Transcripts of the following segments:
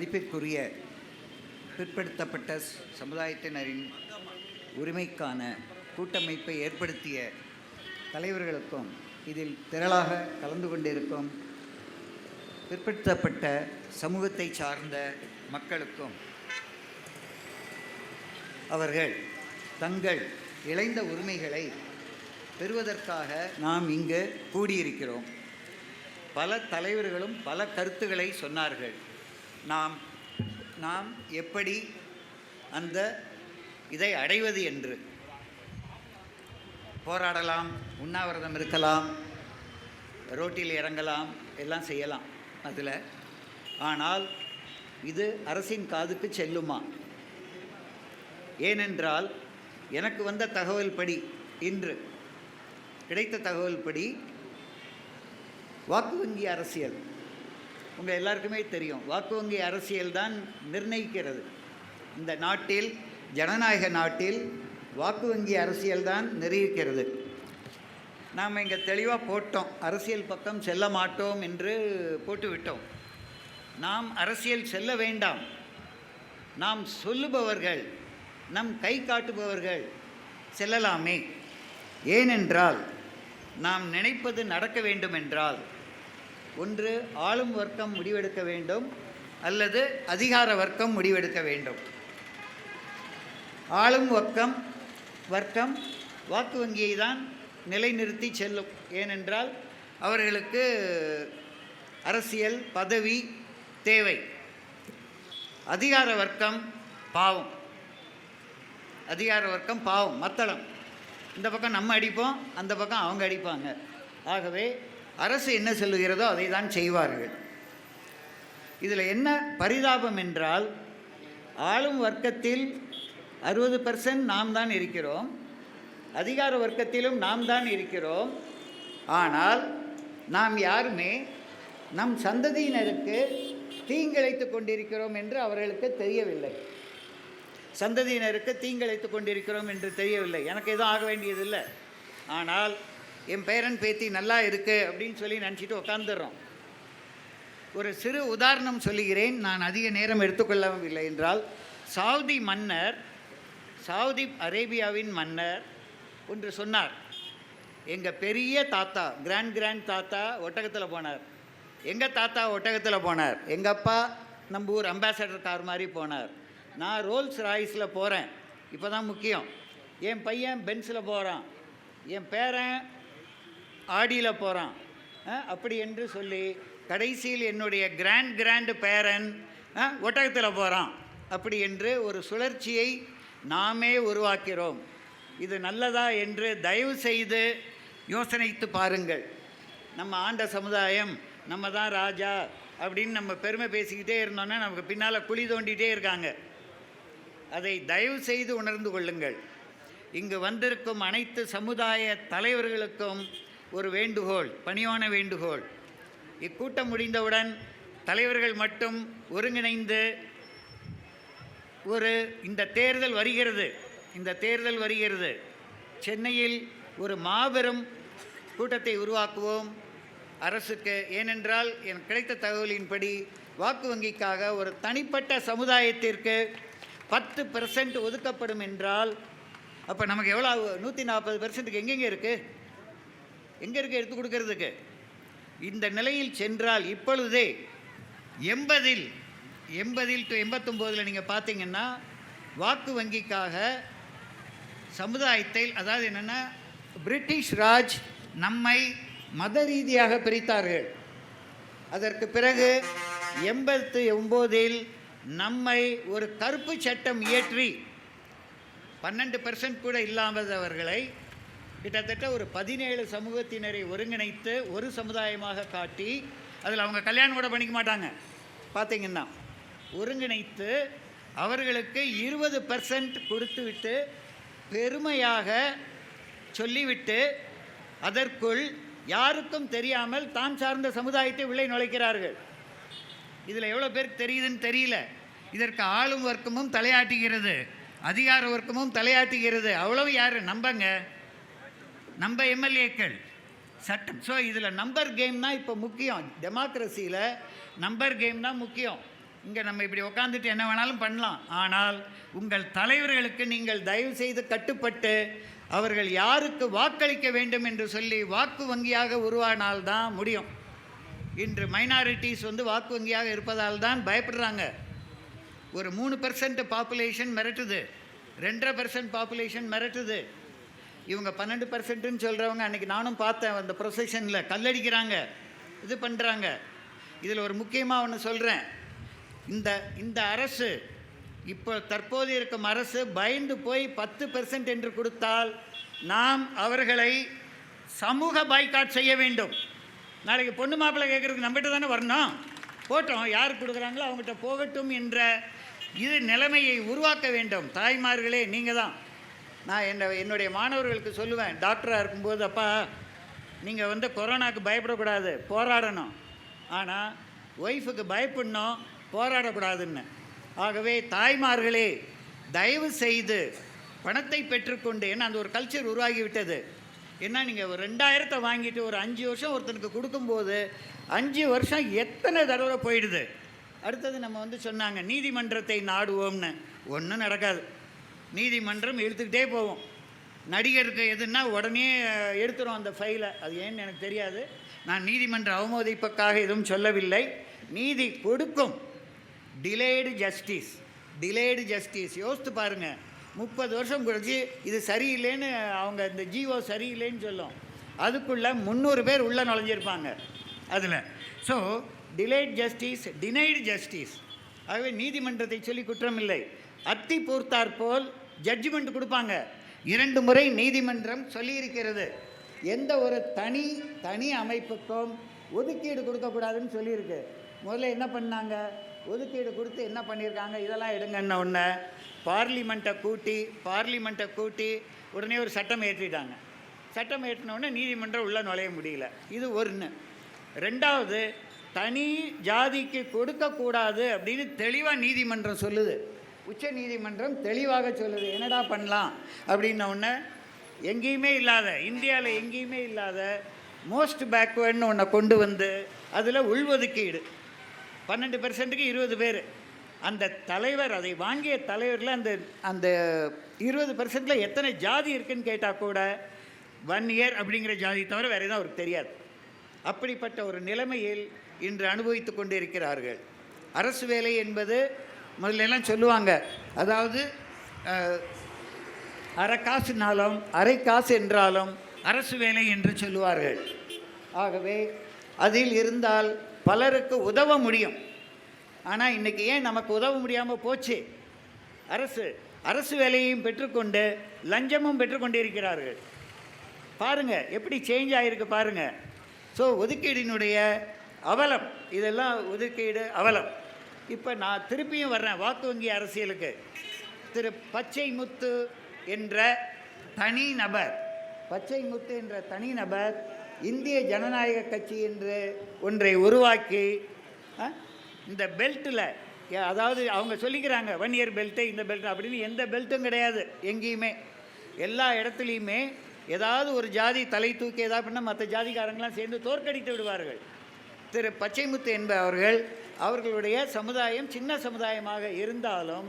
மதிப்பிற்குரிய பிற்படுத்தப்பட்ட சமுதாயத்தினரின் உரிமைக்கான கூட்டமைப்பை ஏற்படுத்திய தலைவர்களுக்கும் இதில் திரளாக கலந்து கொண்டிருக்கும் பிற்படுத்தப்பட்ட சமூகத்தை சார்ந்த மக்களுக்கும் அவர்கள் தங்கள் இழைந்த உரிமைகளை பெறுவதற்காக நாம் இங்கு கூடியிருக்கிறோம். பல தலைவர்களும் பல கருத்துக்களை சொன்னார்கள். நாம் எப்படி இதை அடைவது என்று போராடலாம், உண்ணாவிரதம் இருக்கலாம், ரோட்டில் இறங்கலாம், எல்லாம் செய்யலாம். அதில் ஆனால் இது அரசின் காதுக்கு செல்லுமா? ஏனென்றால் எனக்கு வந்த தகவல் படி, இன்று கிடைத்த தகவல் படி, வாக்கு வங்கி அரசியல் உங்கள் எல்லாருக்குமே தெரியும். வாக்கு வங்கி அரசியல் தான் நிர்ணயிக்கிறது. இந்த நாட்டில், ஜனநாயக நாட்டில் வாக்கு வங்கி அரசியல் தான் நிர்ணயிக்கிறது. நாம் இங்கே தெளிவாக போட்டோம், அரசியல் பக்கம் செல்ல மாட்டோம் என்று போட்டுவிட்டோம். நாம் அரசியல் செல்ல வேண்டாம். நாம் சொல்லுபவர்கள், நம் கை காட்டுபவர்கள் செல்லலாமே. ஏனென்றால் நாம் நினைப்பது நடக்க வேண்டும் என்றால் ஒன்று ஆளும் வர்க்கம் முடிவெடுக்க வேண்டும், அல்லது அதிகார வர்க்கம் முடிவெடுக்க வேண்டும். ஆளும் வர்க்கம் வாக்கு வங்கியை தான் நிலைநிறுத்தி செல்லும். ஏனென்றால் அவர்களுக்கு அரசியல் பதவி தேவை. அதிகார வர்க்கம் பாவம், மத்தளம். இந்த பக்கம் நம்ம அடிப்போம், அந்த பக்கம் அவங்க அடிப்பாங்க. ஆகவே அரசு என்ன சொல்லுகிறதோ அதை தான் செய்வார்கள். இதில் என்ன பரிதாபம் என்றால், ஆளும் வர்க்கத்தில் 60% நாம் தான் இருக்கிறோம், அதிகார வர்க்கத்திலும் நாம் தான் இருக்கிறோம். ஆனால் நாம் யாருமே நம் சந்ததியினருக்கு தீங்கிழைத்து கொண்டிருக்கிறோம் என்று அவர்களுக்கு தெரியவில்லை. எனக்கு எதுவும் ஆக வேண்டியதில்லை. ஆனால் என் பேரன் பேத்தி நல்லா இருக்குது அப்படின்னு சொல்லி நினச்சிட்டு உட்காந்துடுறோம். ஒரு சிறு உதாரணம் சொல்லுகிறேன், நான் அதிக நேரம் எடுத்துக்கொள்ளவில்லை என்றால். சவுதி அரேபியாவின் மன்னர் ஒன்று சொன்னார். எங்கள் பெரிய தாத்தா, கிராண்ட் தாத்தா ஒட்டகத்தில் போனார். எங்கள் தாத்தா ஒட்டகத்தில் போனார். எங்கள் அப்பா நம்ம ஊர் அம்பாசடர் கார் மாதிரி போனார். நான் ரோல்ஸ் ராய்ஸில் போகிறேன், இப்போ தான் முக்கியம். என் பையன் பென்ஸில் போகிறான், என் பேரன் ஆடியில் போகிறான். அப்படி என்று சொல்லி கடைசியில் என்னுடைய கிராண்ட் பேரன் ஒட்டகத்தில் போகிறான். அப்படி என்று ஒரு சுழற்சியை நாமே உருவாக்கிறோம். இது நல்லதா என்று தயவு செய்து யோசனைத்து பாருங்கள். நம்ம ஆண்ட சமுதாயம், நம்ம தான் ராஜா அப்படின்னு நம்ம பெருமை பேசிக்கிட்டே இருந்தோன்னா நமக்கு பின்னால் குழி தோண்டிகிட்டே இருக்காங்க. அதை தயவு செய்து உணர்ந்து கொள்ளுங்கள். இங்கு வந்திருக்கும் அனைத்து சமுதாய தலைவர்களுக்கும் ஒரு வேண்டுகோள், பணிவான வேண்டுகோள். இக்கூட்டம் முடிந்தவுடன் தலைவர்கள் மட்டும் ஒருங்கிணைந்து இந்த தேர்தல் வருகிறது, சென்னையில் ஒரு மாபெரும் கூட்டத்தை உருவாக்குவோம் அரசுக்கு. ஏனென்றால் எனக்கு கிடைத்த தகவலின்படி வாக்கு வங்கிக்காக ஒரு தனிப்பட்ட சமுதாயத்திற்கு 10% ஒதுக்கப்படும் என்றால் அப்போ நமக்கு எவ்வளோ? 140%க்கு எங்கெங்கே இருக்குது எடுத்து கொடுக்கறதுக்கு? இந்த நிலையில் சென்றால் இப்பொழுதே 80 to 89 நீங்கள் பார்த்தீங்கன்னா வாக்கு வங்கிக்காக சமுதாயத்தில், அதாவது என்னென்னா, பிரிட்டிஷ் ராஜ் நம்மை மத ரீதியாக பிரித்தார்கள். அதற்கு பிறகு 89 நம்மை ஒரு கருப்பு சட்டம் இயற்றி 12% கூட இல்லாதவர்களை கிட்டத்தட்ட ஒரு 17 சமூகத்தினரை ஒருங்கிணைத்து ஒரு சமுதாயமாக காட்டி, அதில் அவங்க கல்யாணம் கூட பண்ணிக்க மாட்டாங்க பார்த்திங்கன்னா, ஒருங்கிணைத்து அவர்களுக்கு 20% கொடுத்துவிட்டு பெருமையாக சொல்லிவிட்டு அதற்குள் யாருக்கும் தெரியாமல் தான் சார்ந்த சமுதாயத்தை உள்ளே நுழைக்கிறார்கள். இதில் எவ்வளோ பேருக்கு தெரியுதுன்னு தெரியல. இதற்கு ஆளும் வர்க்கமும் தலையாட்டுகிறது, அதிகார வர்க்கமும் தலையாட்டுகிறது. அவ்வளவு யார் நம்ம எம்எல்ஏக்கள், சட்டம். ஸோ இதில் நம்பர் கேம் தான் இப்போ முக்கியம். டெமோக்ரஸியில் நம்பர் கேம் தான் முக்கியம். இங்கே நம்ம இப்படி உட்காந்துட்டு என்ன வேணாலும் பண்ணலாம். ஆனால் உங்கள் தலைவர்களுக்கு நீங்கள் தயவு செய்து கட்டுப்பட்டு அவர்கள் யாருக்கு வாக்களிக்க வேண்டும் என்று சொல்லி வாக்கு வங்கியாக உருவானால்தான் முடியும். இன்று மைனாரிட்டிஸ் வாக்கு வங்கியாக இருப்பதால் தான் பயப்படுறாங்க. ஒரு 3% பாப்புலேஷன் மிரட்டுது, 2.5% பாப்புலேஷன் மிரட்டுது. இவங்க 12%ன்னு சொல்கிறவங்க அன்றைக்கி நானும் பார்த்தேன், அந்த ப்ரொசஷனில் கல்லடிக்கிறாங்க, இது பண்ணுறாங்க. இதில் ஒரு முக்கியமாக ஒன்று சொல்கிறேன். இந்த அரசு இப்போ தற்போது இருக்கும் அரசு பயந்து போய் 10% என்று கொடுத்தால் நாம் அவர்களை சமூக பாய்காட் செய்ய வேண்டும். நாளைக்கு பொண்ணு மாப்பிள்ளை கேட்குறதுக்கு நம்மகிட்ட தானே வரணும், போட்டோம், யார் கொடுக்குறாங்களோ அவங்ககிட்ட போகட்டும் என்ற இது நிலைமையை உருவாக்க வேண்டும். தாய்மார்களே, நீங்கள் தான். நான் என்னுடைய மாணவர்களுக்கு சொல்லுவேன், டாக்டராக இருக்கும்போது, அப்பா நீங்கள் கொரோனாவுக்கு பயப்படக்கூடாது, போராடணும். ஆனால் ஒய்ஃபுக்கு பயப்படணும், போராடக்கூடாதுன்னு. ஆகவே தாய்மார்களே, தயவு செய்து பணத்தை பெற்றுக்கொண்டு, ஏன்னா அந்த ஒரு கல்ச்சர் உருவாகிவிட்டது. ஏன்னா நீங்கள் ஒரு 2000 வாங்கிட்டு ஒரு 5 வருஷம் ஒருத்தனுக்கு கொடுக்கும்போது 5 வருஷம் எத்தனை தடவை போயிடுது. அடுத்தது நம்ம சொன்னாங்க நீதிமன்றத்தை நாடுவோம்னு. ஒன்றும் நடக்காது. நீதிமன்றம் இழுத்துக்கிட்டே போவோம். நடிகருக்கு எதுன்னா உடனே எடுத்துரும் அந்த ஃபைலை. அது ஏன்னு எனக்கு தெரியாது. நான் நீதிமன்ற அவமதிப்புக்காக எதுவும் சொல்லவில்லை. நீதி கொடுக்கும். Delayed justice, delayed justice. யோசித்து பாருங்கள், 30 வருஷம் கழிச்சு இது சரியில்லைன்னு அவங்க இந்த ஜிஓ சரியில்லைன்னு சொல்லும், அதுக்குள்ளே 300 பேர் உள்ளே நுழைஞ்சிருப்பாங்க அதில். So delayed justice, denied justice. ஆகவே நீதிமன்றத்தை சொல்லி குற்றம் இல்லை. அத்தி பூர்த்தாற்போல் ஜட்ஜ்மெண்ட் கொடுப்பாங்க. 2 முறை நீதிமன்றம் சொல்லியிருக்கிறது, எந்த ஒரு தனி அமைப்புக்கும் ஒதுக்கீடு கொடுக்கக்கூடாதுன்னு சொல்லியிருக்கு. முதல்ல என்ன பண்ணாங்க, ஒதுக்கீடு கொடுத்து என்ன பண்ணியிருக்காங்க, இதெல்லாம் எடுங்கன்ன உடனே பார்லிமெண்ட்டை கூட்டி உடனே ஒரு சட்டம் ஏற்றிட்டாங்க. சட்டம் ஏற்றினோடனே நீதிமன்றம் உள்ளே நுழைய முடியல. இது ஒன்று. 2வது, தனி ஜாதிக்கு கொடுக்கக்கூடாது அப்படின்னு தெளிவாக நீதிமன்றம் சொல்லுது. உச்ச நீதிமன்றம் தெளிவாக சொல்லுது. என்னடா பண்ணலாம் அப்படின்ன உடனே எங்கேயுமே இல்லாத, இந்தியாவில் எங்கேயுமே இல்லாத மோஸ்ட் பேக்வேர்டுன்னு ஒன்றை கொண்டு வந்து அதில் உள்ஒதுக்கீடு 12%க்கு 20 பேர். அந்த தலைவர், அதை வாங்கிய தலைவரில் அந்த 20%ல் எத்தனை ஜாதி இருக்குதுன்னு கேட்டால் கூட 1 இயர் அப்படிங்கிற ஜாதி தவிர வேறு எதுவும் அவருக்கு தெரியாது. அப்படிப்பட்ட ஒரு நிலைமையில் இன்று அனுபவித்து கொண்டு இருக்கிறார்கள். அரசு வேலை என்பது முதல்லலாம் சொல்லுவாங்க, அதாவது அரை காசுனாலும் அரை காசு என்றாலும் அரசு வேலை என்று சொல்லுவார்கள். ஆகவே அதில் இருந்தால் பலருக்கு உதவ முடியும். ஆனால் இன்றைக்கி ஏன் நமக்கு உதவ முடியாமல் போச்சு? அரசு வேலையையும் பெற்றுக்கொண்டு லஞ்சமும் பெற்றுக்கொண்டு இருக்கிறார்கள். பாருங்கள் எப்படி சேஞ்ச் ஆகிருக்கு பாருங்கள். ஸோ ஒதுக்கீடினுடைய அவலம், இதெல்லாம் ஒதுக்கீடு அவலம். இப்போ நான் திருப்பியும் வர்றேன் வாக்கு வங்கி அரசியலுக்கு. திரு பச்சைமுத்து என்ற தனிநபர் இந்திய ஜனநாயக கட்சி என்று ஒன்றை உருவாக்கி இந்த பெல்ட்டில், அதாவது அவங்க சொல்லிக்கிறாங்க 1 இயர் பெல்ட்டு, இந்த பெல்ட் அப்படின்னு எந்த பெல்ட்டும் கிடையாது எங்கேயுமே. எல்லா இடத்துலையுமே ஏதாவது ஒரு ஜாதி தலை தூக்கி ஏதாவது பண்ணால் மற்ற ஜாதிக்காரங்களாம் சேர்ந்து தோற்கடித்து விடுவார்கள். திரு பச்சைமுத்து என்பவர்கள், அவர்களுடைய சமுதாயம் சின்ன சமுதாயமாக இருந்தாலும்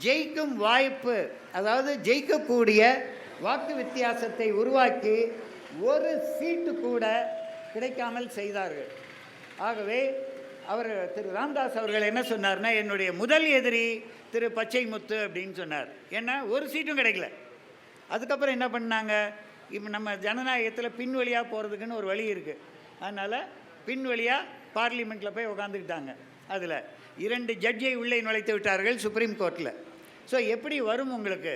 ஜெயிக்கும் வாய்ப்பு, அதாவது ஜெயிக்கக்கூடிய வாக்கு வித்தியாசத்தை உருவாக்கி ஒரு சீட்டு கூட கிடைக்காமல் செய்தார்கள். ஆகவே திரு ராம்தாஸ் அவர்கள் என்ன சொன்னார்னா, என்னுடைய முதல் எதிரி திரு பச்சைமுத்து அப்படின்னு சொன்னார். ஏன்னா ஒரு சீட்டும் கிடைக்கல. அதுக்கப்புறம் என்ன பண்ணாங்க, இப்போ நம்ம ஜனநாயகத்தில் பின் வழியாக போகிறதுக்குன்னு ஒரு வழி இருக்குது. அதனால் பின் வழியாக பார்லிமெண்ட்டில் போய் உட்காந்துக்கிட்டாங்க. அதில் 2 ஜட்ஜை உள்ளே நுழைத்து விட்டார்கள் சுப்ரீம் கோர்ட்டில். ஸோ எப்படி வரும் உங்களுக்கு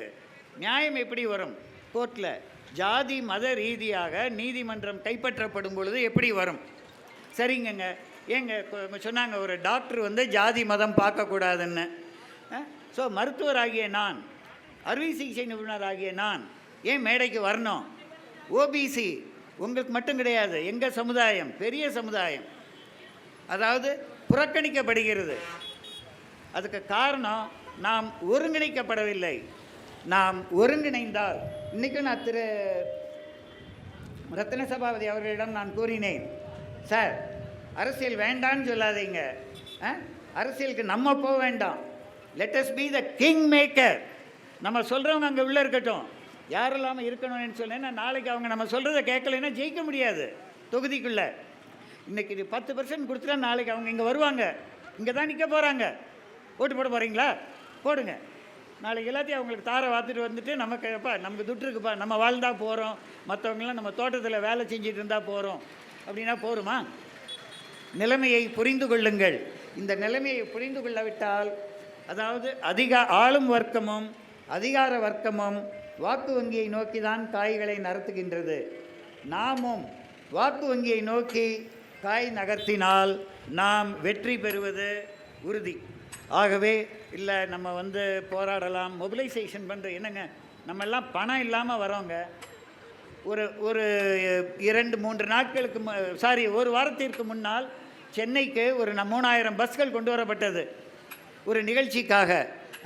நியாயம்? எப்படி வரும் கோர்ட்டில்? ஜாதி மத ரீதியாக நீதிமன்றம் கைப்பற்றப்படும் பொழுது எப்படி வரும்? சரிங்கங்க, ஏங்க சொன்னாங்க ஒரு டாக்டர் ஜாதி மதம் பார்க்கக்கூடாதுன்னு. ஸோ மருத்துவராகிய நான், அறுவை சிகிச்சை நிபுணராகிய நான் ஏன் மேடைக்கு வரணும்? ஓபிசி உங்களுக்கு மட்டும் கிடையாது, எங்கள் சமுதாயம் பெரிய சமுதாயம், அதாவது புறக்கணிக்கப்படுகிறது. அதுக்கு காரணம் நாம் ஒருங்கிணைக்கப்படவில்லை. நாம் ஒருங்கிணைந்தால், இன்றைக்கும் நான் திரு ரத்ன சபாபதி அவர்களிடம் நான் கூறினேன், சார் அரசியல் வேண்டான்னு சொல்லாதீங்க, அரசியலுக்கு நம்ம போக வேண்டாம். Let us be the king maker. நம்ம சொல்கிறவங்க அங்கே உள்ளே இருக்கட்டும். யாரெல்லாமல் இருக்கணும்னு சொன்னேன்னா நாளைக்கு அவங்க நம்ம சொல்கிறத கேட்கலைன்னா ஜெயிக்க முடியாது தொகுதிக்குள்ளே. இன்றைக்கி இது 10% கொடுத்துட்டா நாளைக்கு அவங்க இங்கே வருவாங்க, இங்கே தான் நிற்க போகிறாங்க. ஓட்டு போட போகிறீங்களா? போடுங்க. நாளைக்கு எல்லாத்தையும் அவங்களுக்கு தாரை வாத்துட்டு வந்துட்டு நமக்குப்பா நமக்கு துட்டு இருக்குப்பா, நம்ம வாழ்ந்தா போகிறோம், மற்றவங்களாம் நம்ம தோட்டத்தில் வேலை செஞ்சுட்டு இருந்தால் போகிறோம் அப்படின்னா போருமா? நிலைமையை புரிந்து கொள்ளுங்கள். இந்த நிலைமையை புரிந்து கொள்ளவிட்டால், அதாவது ஆளும் வர்க்கமும் அதிகார வர்க்கமும் வாக்கு வங்கியை நோக்கி தான் காய்களை நகர்த்துகின்றது. நாமும் வாக்கு வங்கியை நோக்கி காய் நகர்த்தினால் நாம் வெற்றி பெறுவது உறுதி. ஆகவே இல்லை நம்ம போராடலாம், மொபிலைசேஷன் பண்ணுற என்னங்க, நம்ம எல்லாம் பணம் இல்லாமல் வரோங்க. ஒரு 2-3 நாட்களுக்கு ஒரு வாரத்திற்கு முன்னால் சென்னைக்கு ஒரு 3000 பஸ்கள் கொண்டு வரப்பட்டது ஒரு நிகழ்ச்சிக்காக.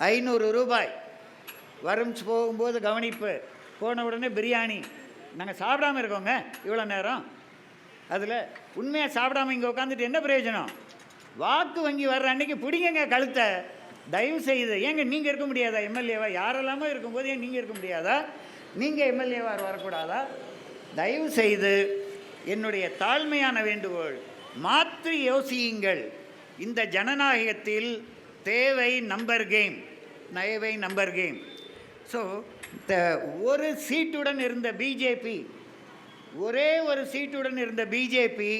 500 ரூபாய் வரும், போகும்போது கவனிப்பு, போன உடனே பிரியாணி. நாங்கள் சாப்பிடாமல் இருக்கோங்க இவ்வளோ நேரம். அதில் உண்மையாக சாப்பிடாமல் இங்கே உட்காந்துட்டு என்ன பிரயோஜனம்? வாக்கு வங்கி வர்ற அன்றைக்கி பிடிங்க கழுத்தை தயவு செய்து. ஏங்க நீங்கள் இருக்க முடியாதா எம்எல்ஏவா? யாரெல்லாமோ இருக்கும்போது ஏன் நீங்கள் இருக்க முடியாதா? நீங்கள் எம்எல்ஏவாக வரக்கூடாதா? தயவு செய்து என்னுடைய தாழ்மையான வேண்டுகோள், மாற்றி யோசியுங்கள். இந்த ஜனநாயகத்தில் தேவை நம்பர் கேம், நயவை நம்பர் கேம். ஸோ ஒரு சீட்டுடன் இருந்த பிஜேபி, ஒரே ஒரு சீட்டுடன் இருந்த பிஜேபி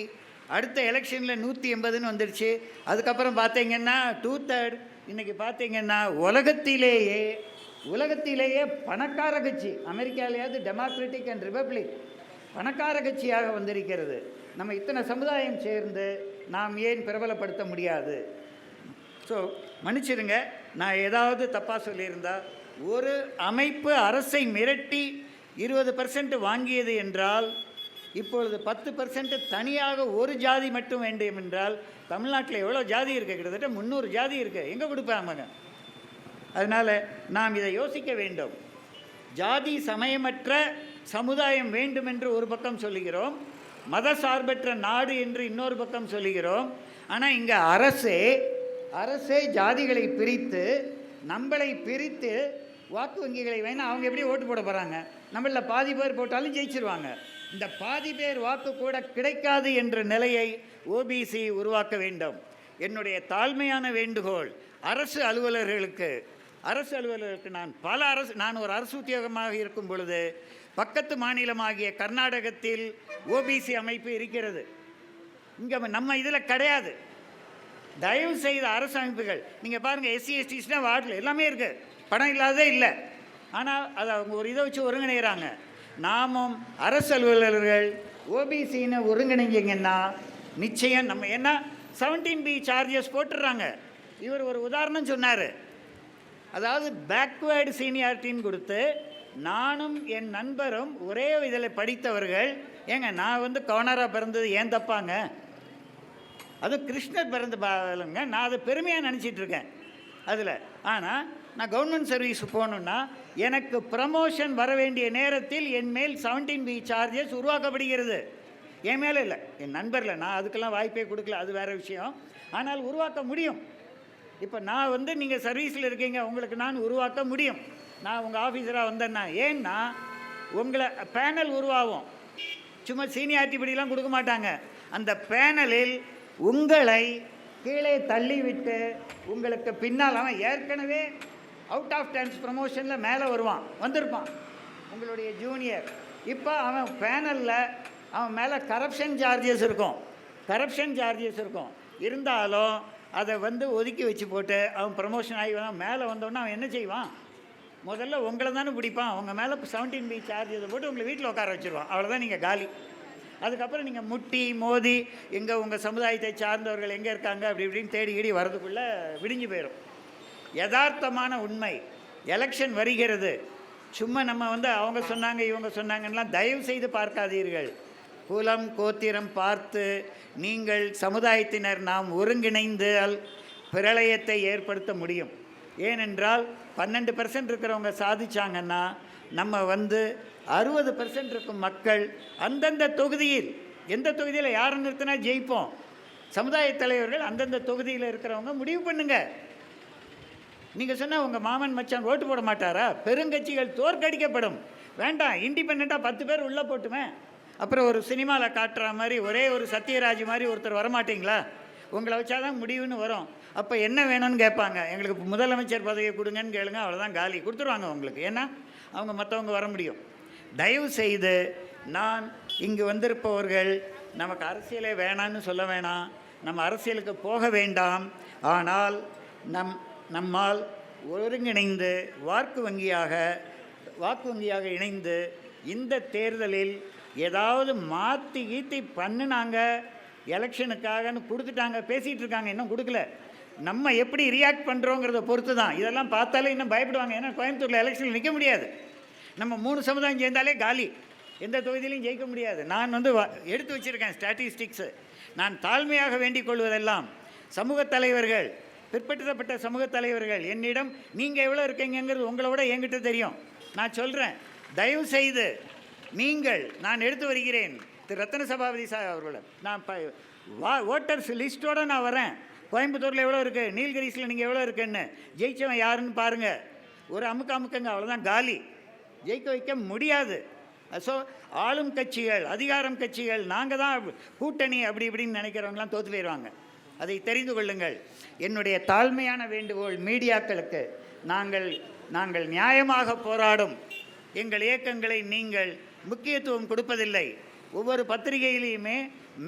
அடுத்த எலெக்ஷனில் 180ன்னு வந்துடுச்சு. அதுக்கப்புறம் பார்த்தீங்கன்னா 2/3. இன்றைக்கி பார்த்தீங்கன்னா உலகத்திலேயே பணக்கார கட்சி, அமெரிக்காவிலேயாவது டெமோக்ராட்டிக் அண்ட் ரிபப்ளிக் பணக்கார கட்சியாக வந்திருக்கிறது. நம்ம இத்தனை சமுதாயம் சேர்ந்து நாம் ஏன் பிரபலப்படுத்த முடியாது? ஸோ மன்னிச்சிடுங்க, நான் ஏதாவது தப்பாக சொல்லியிருந்தால். ஒரு அமைப்பு அரசை மிரட்டி 20% வாங்கியது என்றால், இப்பொழுது 10% தனியாக ஒரு ஜாதி மட்டும் வேண்டும் என்றால், தமிழ்நாட்டில் எவ்வளோ ஜாதி இருக்குது? கிட்டத்தட்ட 300 ஜாதி இருக்குது. எங்கே கொடுப்பாங்க? அதனால் நாம் இதை யோசிக்க வேண்டும். ஜாதி சமயமற்ற சமுதாயம் வேண்டும் என்று ஒரு பக்கம் சொல்லுகிறோம், மத சார்பற்ற நாடு என்று இன்னொரு பக்கம் சொல்லுகிறோம். ஆனால் இங்கே அரசே ஜாதிகளை பிரித்து, நம்மளை பிரித்து வாக்கு வங்கிகளை வேணால் அவங்க எப்படி ஓட்டு போட போகிறாங்க? நம்மளில் பாதி பேர் போட்டாலும் ஜெயிச்சிருவாங்க. இந்த பாதி பேர் வாக்கு கூட கிடைக்காது என்ற நிலையை ஓபிசி உருவாக்க வேண்டும். என்னுடைய தாழ்மையான வேண்டுகோள் அரசு அலுவலர்களுக்கு நான் ஒரு அரசு உத்தியோகமாக இருக்கும் பொழுது பக்கத்து மாநிலமாகிய கர்நாடகத்தில் ஓபிசி அமைப்பு இருக்கிறது. இங்கே நம்ம இதில் கிடையாது. தயவு செய்த அரசு அமைப்புகள் நீங்கள் பாருங்கள், எஸ்சி எஸ்டிஸ்னா வார்டில் எல்லாமே இருக்குது, பணம் இல்லாததே இல்லை. ஆனால் அதை அவங்க ஒரு இதை வச்சு ஒருங்கிணைகிறாங்க. நாமும் அரசு அலுவலர்கள் ஓபிசின்னு ஒருங்கிணைங்கன்னா நிச்சயம் நம்ம என்ன 17B சார்ஜஸ் போட்டுடுறாங்க. இவர் ஒரு உதாரணம் சொன்னார். அதாவது பேக்வேர்டு சீனியாரிட்டின்னு கொடுத்து, நானும் என் நண்பரும் ஒரே இதில் படித்தவர்கள். ஏங்க நான் கவர்னராக பிறந்தது ஏன் தப்பாங்க? அதுவும் கிருஷ்ணர் பிறந்த பாருங்க, நான் அதை பெருமையாக நினச்சிட்ருக்கேன் அதில். ஆனால் நான் கவர்மெண்ட் சர்வீஸ் போகணுன்னா எனக்கு ப்ரமோஷன் வர வேண்டிய நேரத்தில் என் மேல் 17B சார்ஜஸ் உருவாக்கப்படுகிறது. என் மேலே இல்லை, என் நண்பரில். நான் அதுக்கெல்லாம் வாய்ப்பே கொடுக்கல, அது வேறு விஷயம். ஆனால் உருவாக்க முடியும். இப்போ நான் நீங்கள் சர்வீஸில் இருக்கீங்க, உங்களுக்கு நான் உருவாக்க முடியும். நான் உங்கள் ஆஃபீஸராக வந்தேன்னா, ஏன்னா உங்களை பேனல் உருவாகும். சும்மா சீனியாரிட்டி படிலாம் கொடுக்க மாட்டாங்க. அந்த பேனலில் உங்களை கீழே தள்ளிவிட்டு உங்களுக்கு பின்னால் அவன் ஏற்கனவே அவுட் ஆஃப் டைம்ஸ் ப்ரமோஷனில் மேலே வந்திருப்பான் உங்களுடைய ஜூனியர். இப்போ அவன் பேனலில் அவன் மேலே கரப்ஷன் சார்ஜஸ் இருக்கும். இருந்தாலும் அதை ஒதுக்கி வச்சு போட்டு அவன் ப்ரமோஷன் ஆகி மேலே வந்தோடனே அவன் என்ன செய்வான்? முதல்ல உங்களை தானே பிடிப்பான். அவங்க மேலே 17B சார்ஜஸை போட்டு உங்களை வீட்டில் உட்கார வச்சுருவான். அவ்வளோதான், நீங்கள் காலி. அதுக்கப்புறம் நீங்கள் முட்டி மோதி எங்கே உங்கள் சமுதாயத்தை சார்ந்தவர்கள் எங்கே இருக்காங்க அப்படி இப்படின்னு தேடி வரதுக்குள்ளே விடிஞ்சு போயிடும். யதார்த்தமான உண்மை, எலெக்ஷன் வருகிறது. சும்மா நம்ம அவங்க சொன்னாங்க இவங்க சொன்னாங்கன்னெலாம் தயவு செய்து பார்க்காதீர்கள். குலம் கோத்திரம் பார்த்து நீங்கள் சமுதாயத்தினர் நாம் ஒருங்கிணைந்தால் பிரளயத்தை ஏற்படுத்த முடியும். ஏனென்றால் 12% இருக்கிறவங்க சாதிச்சாங்கன்னா நம்ம 60% இருக்கும் மக்கள் அந்தந்த தொகுதியில், எந்த தொகுதியில் யாரை நிறுத்தினா ஜெயிப்போம். சமுதாய தலைவர்கள் அந்தந்த தொகுதியில் இருக்கிறவங்க முடிவு பண்ணுங்க. நீங்கள் சொன்னால் உங்கள் மாமன் மச்சான் ஓட்டு போட மாட்டாரா? பெருங்கட்சிகள் தோற்கடிக்கப்படும். வேண்டாம், இண்டிபெண்ட்டாக 10 பேர் உள்ளே போட்டுமே. அப்புறம் ஒரு சினிமாவில் காட்டுற மாதிரி ஒரே ஒரு சத்யராஜ் மாதிரி ஒருத்தர் வரமாட்டிங்களா? உங்களை வச்சாதான் முடிவுன்னு வரும். அப்போ என்ன வேணும்னு கேட்பாங்க. எங்களுக்கு முதலமைச்சர் பதவியை கொடுங்கன்னு கேளுங்க, அவ்வளோதான், காலி கொடுத்துருவாங்க உங்களுக்கு. ஏன்னா அவங்க மற்றவங்க வர முடியும். தயவு செய்து நான் இங்கு வந்திருப்பவர்கள் நமக்கு அரசியலே வேணான்னு சொல்ல வேணாம், நம்ம அரசியலுக்கு போக வேண்டாம். ஆனால் நம்மால் ஒருங்கிணைந்து வாக்கு வங்கியாக இணைந்து இந்த தேர்தலில் ஏதாவது மாற்றி கீத்தி பண்ணினாங்க, எலெக்ஷனுக்காகன்னு கொடுத்துட்டாங்க, பேசிகிட்டு இருக்காங்க, இன்னும் கொடுக்கல. நம்ம எப்படி ரியாக்ட் பண்ணுறோங்கிறத பொறுத்து தான். இதெல்லாம் பார்த்தாலே இன்னும் பயப்படுவாங்க. ஏன்னா கோயம்புத்தூரில் எலெக்ஷனில் நிற்க முடியாது. நம்ம 3 சமுதாயம் சேர்ந்தாலே காலி, எந்த தொகுதியிலையும் ஜெயிக்க முடியாது. நான் எடுத்து வச்சுருக்கேன் ஸ்டாட்டிஸ்டிக்ஸு. நான் தாழ்மையாக வேண்டிக் கொள்வதெல்லாம் சமூக தலைவர்கள், பிற்படுத்தப்பட்ட சமூக தலைவர்கள் என்னிடம் நீங்கள் எவ்வளோ இருக்கீங்கிறது உங்களோட என்கிட்ட தெரியும். நான் சொல்கிறேன், தயவு செய்து நான் எடுத்து வருகிறேன் திரு ரத்ன சபாபதி சார் அவர்களை. நான் ஓட்டர்ஸ் லிஸ்ட்டோடு நான் வரேன். கோயம்புத்தூரில் எவ்வளோ இருக்குது, நீல்கிரிஸில் நீங்கள் எவ்வளோ இருக்குன்னு, ஜெயிச்சவன் யாருன்னு பாருங்கள். ஒரு அமுக்கங்க, அவ்வளோதான், காலி. ஜெயிக்க வைக்க முடியாது. ஸோ ஆளும் கட்சிகள், அதிகாரம் கட்சிகள், நாங்கள் தான் கூட்டணி அப்படி இப்படின்னு நினைக்கிறவங்களாம் தோற்று போயிடுவாங்க. அதை தெரிந்து கொள்ளுங்கள். என்னுடைய தாழ்மையான வேண்டுகோள் மீடியாக்களுக்கு, நாங்கள் நியாயமாக போராடும் எங்கள் இயக்கங்களை நீங்கள் முக்கியத்துவம் கொடுப்பதில்லை. ஒவ்வொரு பத்திரிகையிலையுமே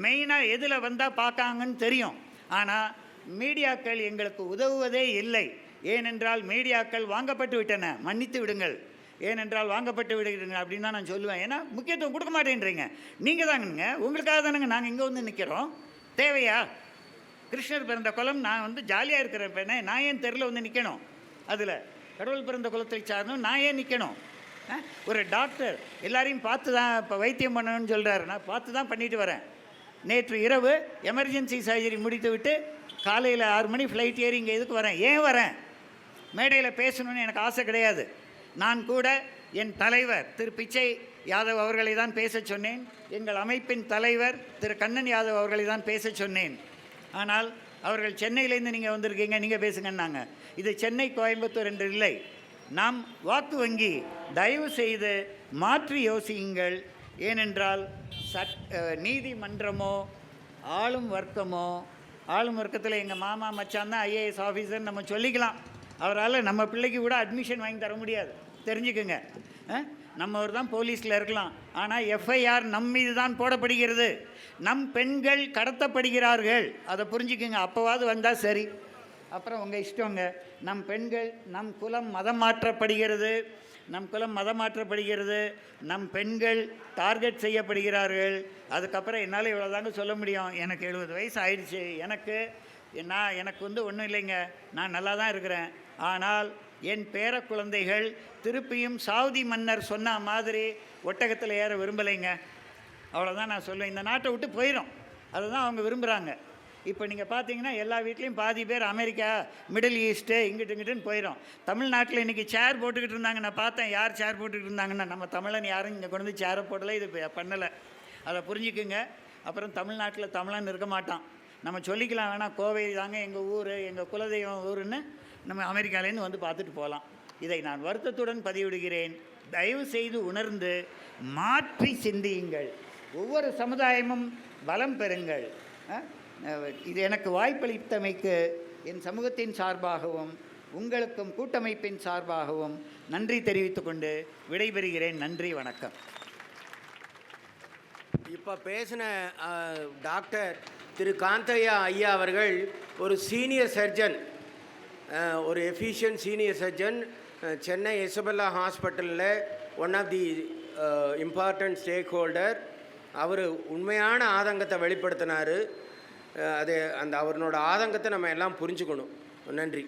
மெயினாக எதில் வந்தால் பார்க்காங்கன்னு தெரியும். ஆனால் மீடியாக்கள் எங்களுக்கு உதவுவதே இல்லை. ஏனென்றால் மீடியாக்கள் வாங்கப்பட்டு விட்டன, மன்னித்து விடுங்கள். ஏனென்றால் வாங்கப்பட்டு விடுகிறீங்க அப்படின்னு தான் நான் சொல்லுவேன். ஏன்னா முக்கியத்துவம் கொடுக்க மாட்டேன்றீங்க. நீங்கள் தானுங்க, உங்களுக்காக தானுங்க நாங்கள் இங்கே வந்து நிற்கிறோம். தேவையா? கிருஷ்ணர் பிறந்த குலம், நான் ஜாலியாக இருக்கிறப்ப நான் ஏன் தெருவில் வந்து நிற்கணும்? அதில் கடவுள் பிறந்த குலத்தை சார்ந்தும் நான் ஏன் நிற்கணும்? ஒரு டாக்டர் எல்லாரையும் பார்த்து தான் இப்போ வைத்தியம் பண்ணணும்னு சொல்கிறாரு. நான் பார்த்து தான் பண்ணிட்டு வரேன். நேற்று இரவு எமர்ஜென்சி சர்ஜரி முடித்து விட்டு காலையில் 6 மணி ஃப்ளைட் ஏறி இங்கே எதுக்கு வரேன்? ஏன் வரேன்? மேடையில் பேசணும்னு எனக்கு ஆசை கிடையாது. நான் கூட என் தலைவர் திரு பிச்சை யாதவ் அவர்களை தான் பேச சொன்னேன். எங்கள் அமைப்பின் தலைவர் திரு கண்ணன் யாதவ் அவர்களை தான் பேச சொன்னேன். ஆனால் அவர்கள் சென்னையிலேருந்து நீங்கள் வந்திருக்கீங்க, நீங்கள் பேசுங்கன்னாங்க. இது சென்னை கோயம்புத்தூர் என்று இல்லை. நாம் வாக்கு வங்கி, தயவு செய்து மாற்றி யோசியுங்கள். ஏனென்றால் நீதிமன்றமோ ஆளும் வர்க்கத்தில் எங்கள் மாமா மச்சான் தான் ஐஏஎஸ் ஆஃபீஸர் நம்ம சொல்லிக்கலாம். அவரால் நம்ம பிள்ளைக்கு கூட அட்மிஷன் வாங்கி தர முடியாது, தெரிஞ்சுக்குங்க. நம்மவர் தான் போலீஸில் இருக்கலாம், ஆனால் எஃப்ஐஆர் நம் மீது தான் போடப்படுகிறது. நம் பெண்கள் கடத்தப்படுகிறார்கள், அதை புரிஞ்சுக்குங்க. அப்போவாது வந்தால் சரி, அப்புறம் உங்கள் இஷ்டங்க. நம் பெண்கள், நம் குலம் மதம் மாற்றப்படுகிறது, நம் பெண்கள் டார்கெட் செய்யப்படுகிறார்கள். அதுக்கப்புறம் என்னால் இவ்வளோதாங்க சொல்ல முடியும். எனக்கு 70 வயசு ஆயிடுச்சு. எனக்கு ஒன்றும் இல்லைங்க, நான் நல்லா தான் இருக்கிறேன். ஆனால் என் பேர குழந்தைகள் திருப்பியும் சவுதி மன்னர் சொன்ன மாதிரி ஒட்டகத்தில் ஏற விரும்பலைங்க. அவ்வளோதான் நான் சொல்லுவேன். இந்த நாட்டை விட்டு போயிடும், அதுதான் அவங்க விரும்புகிறாங்க. இப்போ நீங்கள் பார்த்தீங்கன்னா எல்லா வீட்லேயும் பாதி பேர் அமெரிக்கா, மிடில் ஈஸ்ட்டு, இங்கிட்டுன்னு போயிடும். தமிழ்நாட்டில் இன்றைக்கி சேர் போட்டுக்கிட்டு இருந்தாங்க. நான் பார்த்தேன் யார் சேர் போட்டுக்கிட்டு இருந்தாங்கன்னா, நம்ம தமிழன் யாரும் இங்கே கொண்டு வந்து சேரை போடலை, இது பண்ணலை. அதை புரிஞ்சுக்குங்க. அப்புறம் தமிழ்நாட்டில் தமிழன் இருக்க மாட்டான். நம்ம சொல்லிக்கலாம் வேணால், கோவை தாங்க எங்கள் ஊர், எங்கள் குலதெய்வம் ஊருன்னு நம்ம அமெரிக்காலேருந்து வந்து பார்த்துட்டு போகலாம். இதை நான் வருத்தத்துடன் பதிவிடுகிறேன். தயவு செய்து உணர்ந்து மாற்றி சிந்தியுங்கள். ஒவ்வொரு சமுதாயமும் பலம் பெறுங்கள். இது எனக்கு வாய்ப்பளித்தமைக்கு என் சமூகத்தின் சார்பாகவும் உங்களுக்கும் கூட்டமைப்பின் சார்பாகவும் நன்றி தெரிவித்துக் கொண்டு விடைபெறுகிறேன். நன்றி, வணக்கம். இப்போ பேசின டாக்டர் திரு காந்தையா ஐயா அவர்கள் ஒரு சீனியர் சர்ஜன், ஒரு efficient senior surgeon, Chennai Isabella ஹாஸ்பிட்டலில் one of the important stakeholder. அவர் உண்மையான ஆதங்கத்தை வெளிப்படுத்தினார். அவரோட ஆதங்கத்தை நம்ம எல்லாம் புரிஞ்சுக்கணும். நன்றி.